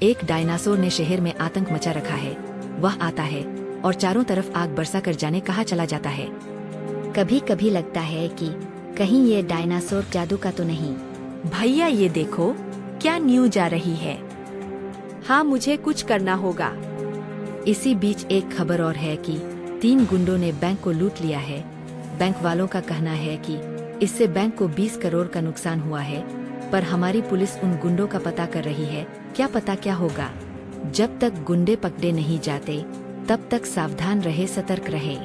एक डायनासोर ने शहर में आतंक मचा रखा है। वह आता है और चारों तरफ आग बरसा कर जाने कहाँ चला जाता है। कभी कभी लगता है कि कहीं ये डायनासोर जादू का तो नहीं। भैया ये देखो, क्या न्यूज आ रही है। हाँ, मुझे कुछ करना होगा। इसी बीच एक खबर और है कि 3 गुंडों ने बैंक को लूट लिया है। बैंक वालों का कहना है कि इससे बैंक को 20 करोड़ का नुकसान हुआ है, पर हमारी पुलिस उन गुंडों का पता कर रही है। क्या पता क्या होगा। जब तक गुंडे पकड़े नहीं जाते तब तक सावधान रहे, सतर्क रहे।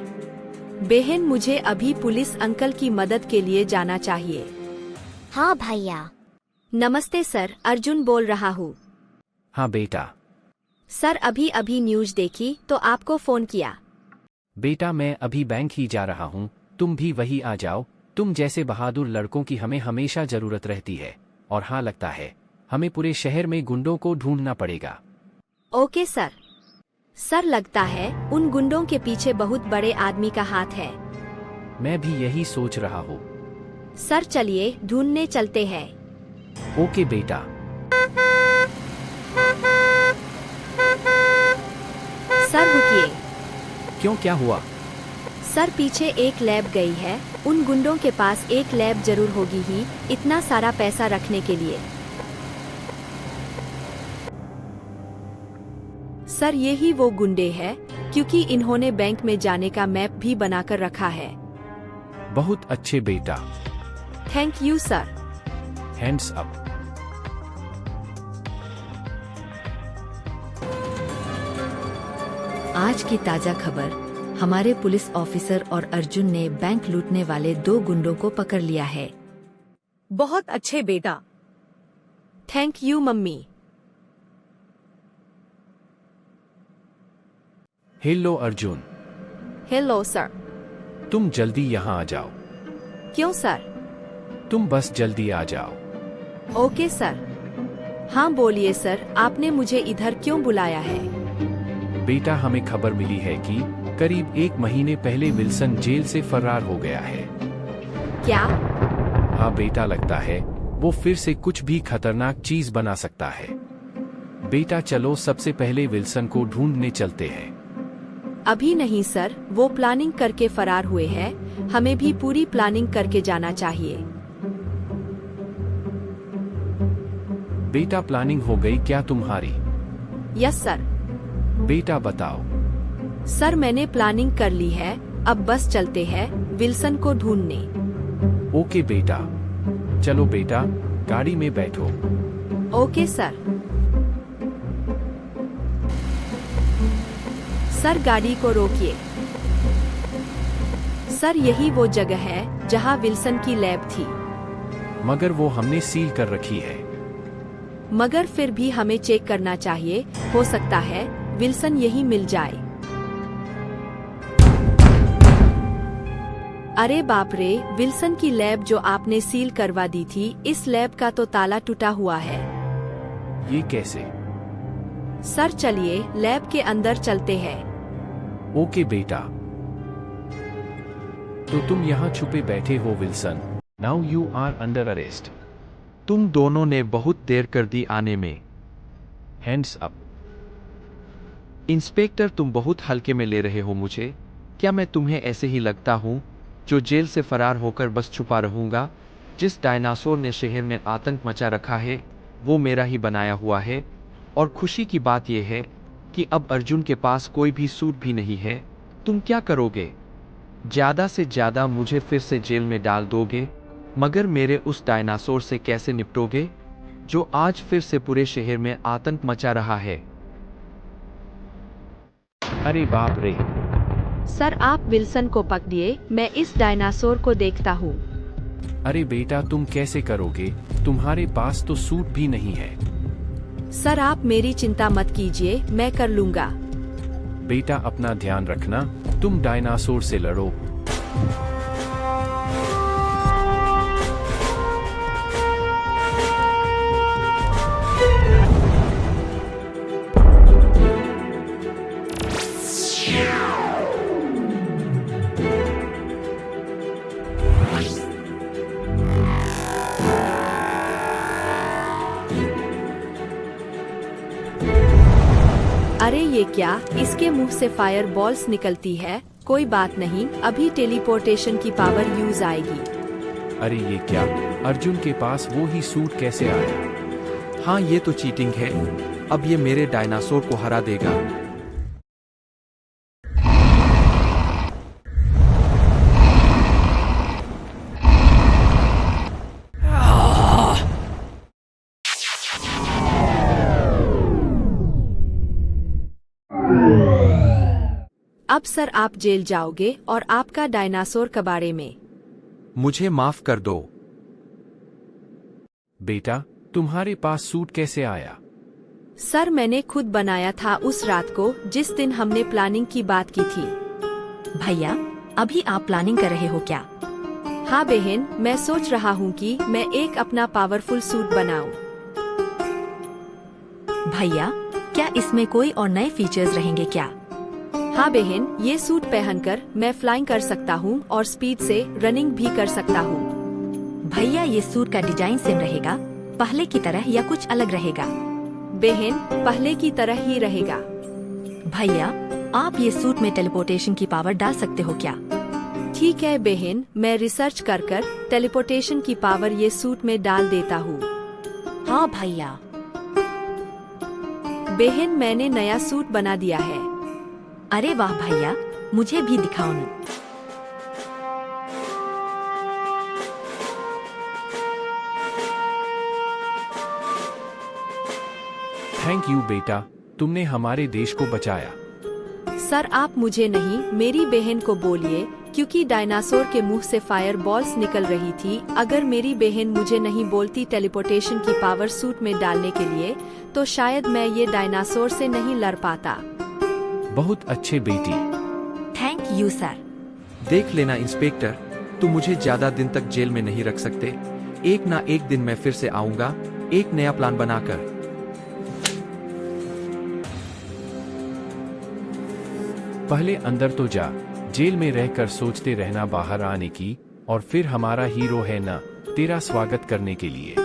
बहन, मुझे अभी पुलिस अंकल की मदद के लिए जाना चाहिए। हाँ भैया। नमस्ते सर, अर्जुन बोल रहा हूँ। हाँ बेटा। सर अभी अभी न्यूज देखी तो आपको फोन किया। बेटा मैं अभी बैंक ही जा रहा हूँ, तुम भी वही आ जाओ। तुम जैसे बहादुर लड़कों की हमें हमेशा जरूरत रहती है। और हाँ, लगता है हमें पूरे शहर में गुंडों को ढूंढना पड़ेगा। Okay sir. सर लगता है उन गुंडों के पीछे बहुत बड़े आदमी का हाथ है। मैं भी यही सोच रहा हूँ। सर चलिए ढूंढने चलते हैं। ओके बेटा। सर रुकिए। क्यों, क्या हुआ? सर पीछे एक लैब गई है। उन गुंडों के पास एक लैब जरूर होगी ही, इतना सारा पैसा रखने के लिए। सर यही वो गुंडे हैं, क्योंकि इन्होंने बैंक में जाने का मैप भी बनाकर रखा है। बहुत अच्छे बेटा। Thank you sir. Hands up. आज की ताजा खबर, हमारे पुलिस ऑफिसर और अर्जुन ने बैंक लूटने वाले 2 गुंडों को पकड़ लिया है। बहुत अच्छे बेटा। Thank you mummy. Hello Arjun. Hello sir. तुम जल्दी यहाँ आ जाओ। क्यों सर? तुम बस जल्दी आ जाओ। Okay sir. हाँ बोलिए सर, आपने मुझे इधर क्यों बुलाया है? बेटा हमें खबर मिली है कि करीब 1 महीने पहले विल्सन जेल से फरार हो गया है। क्या? हाँ बेटा, लगता है वो फिर से कुछ भी खतरनाक चीज बना सकता है। बेटा चलो सबसे पहले विल्सन को ढूंढने चलते हैं। अभी नहीं सर, वो प्लानिंग करके फरार हुए हैं। हमें भी पूरी प्लानिंग करके जाना चाहिए। बेटा प्लानिंग हो गई क्या तुम्हारी? Yes sir. बेटा बताओ। सर मैंने प्लानिंग कर ली है, अब बस चलते हैं विल्सन को ढूंढने। ओके बेटा, चलो बेटा गाड़ी में बैठो। Okay sir. सर गाड़ी को रोकिए। सर यही वो जगह है जहां विल्सन की लैब थी। मगर वो हमने सील कर रखी है। मगर फिर भी हमें चेक करना चाहिए, हो सकता है विल्सन यही मिल जाए। अरे बाप रे, विल्सन की लैब जो आपने सील करवा दी थी, इस लैब का तो ताला टूटा हुआ है। ये कैसे? सर चलिए लैब के अंदर चलते हैं। ओके बेटा। तो तुम यहाँ छुपे बैठे हो Wilson, now you are under arrest. तुम दोनों ने बहुत देर कर दी आने में। Hands up. इंस्पेक्टर तुम बहुत हल्के में ले रहे हो मुझे। क्या मैं तुम्हें ऐसे ही लगता हूँ जो जेल से फरार होकर बस छुपा रहूंगा? जिस डायनासोर ने शहर में आतंक मचा रखा है वो मेरा ही बनाया हुआ है। और खुशी की बात यह है कि अब अर्जुन के पास कोई भी सूट भी नहीं है। तुम क्या करोगे? ज़्यादा से ज़्यादा मुझे फिर से जेल में डाल दोगे, मगर मेरे उस डायनासोर से कैसे निपटोगे जो आज फिर से पूरे शहर में आतंक मचा रहा है? अरे बाप रे। सर आप विल्सन को पकड़िए, मैं इस डायनासोर को देखता हूँ। अरे बेटा तुम कैसे करोगे, तुम्हारे पास तो सूट भी नहीं है। सर आप मेरी चिंता मत कीजिए, मैं कर लूंगा। बेटा अपना ध्यान रखना, तुम डायनासोर से लड़ो। क्या इसके मुंह से फायर बॉल्स निकलती है? कोई बात नहीं, अभी टेलीपोर्टेशन की पावर यूज आएगी। अरे ये क्या, अर्जुन के पास वो ही सूट कैसे आया? हाँ, ये तो चीटिंग है। अब ये मेरे डायनासोर को हरा देगा। अब सर आप जेल जाओगे और आपका डायनासोर कबाड़े में। मुझे माफ कर दो। बेटा, तुम्हारे पास सूट कैसे आया? सर मैंने खुद बनाया था उस रात को जिस दिन हमने प्लानिंग की बात की थी। भैया, अभी आप प्लानिंग कर रहे हो क्या? हाँ बहन, मैं सोच रहा हूँ कि मैं एक अपना पावरफुल सूट बनाऊं। भैया, क्या इसमें कोई और नए फीचर्स रहेंगे क्या? हाँ बहन, ये सूट पहनकर मैं फ्लाइंग कर सकता हूँ और स्पीड से रनिंग भी कर सकता हूँ। भैया, ये सूट का डिजाइन सेम रहेगा पहले की तरह या कुछ अलग रहेगा? बहन, पहले की तरह ही रहेगा। भैया, आप ये सूट में टेलीपोर्टेशन की पावर डाल सकते हो क्या? ठीक है बहन, मैं रिसर्च कर टेलीपोर्टेशन की पावर ये सूट में डाल देता हूँ। हाँ भैया। बहन, मैंने नया सूट बना दिया है। अरे वाह भैया, मुझे भी दिखाओ ना। थैंक यू बेटा, तुमने हमारे देश को बचाया। सर आप मुझे नहीं, मेरी बहन को बोलिए, क्योंकि डायनासोर के मुंह से फायर बॉल्स निकल रही थी। अगर मेरी बहन मुझे नहीं बोलती टेलीपोर्टेशन की पावर सूट में डालने के लिए, तो शायद मैं ये डायनासोर से नहीं लड़ पाता। बहुत अच्छे बेटी। Thank you sir. देख लेना इंस्पेक्टर, तुम मुझे ज्यादा दिन तक जेल में नहीं रख सकते। एक ना एक दिन मैं फिर से आऊंगा, एक नया प्लान बनाकर। पहले अंदर तो जा, जेल में रहकर सोचते रहना बाहर आने की, और फिर हमारा हीरो है ना तेरा स्वागत करने के लिए।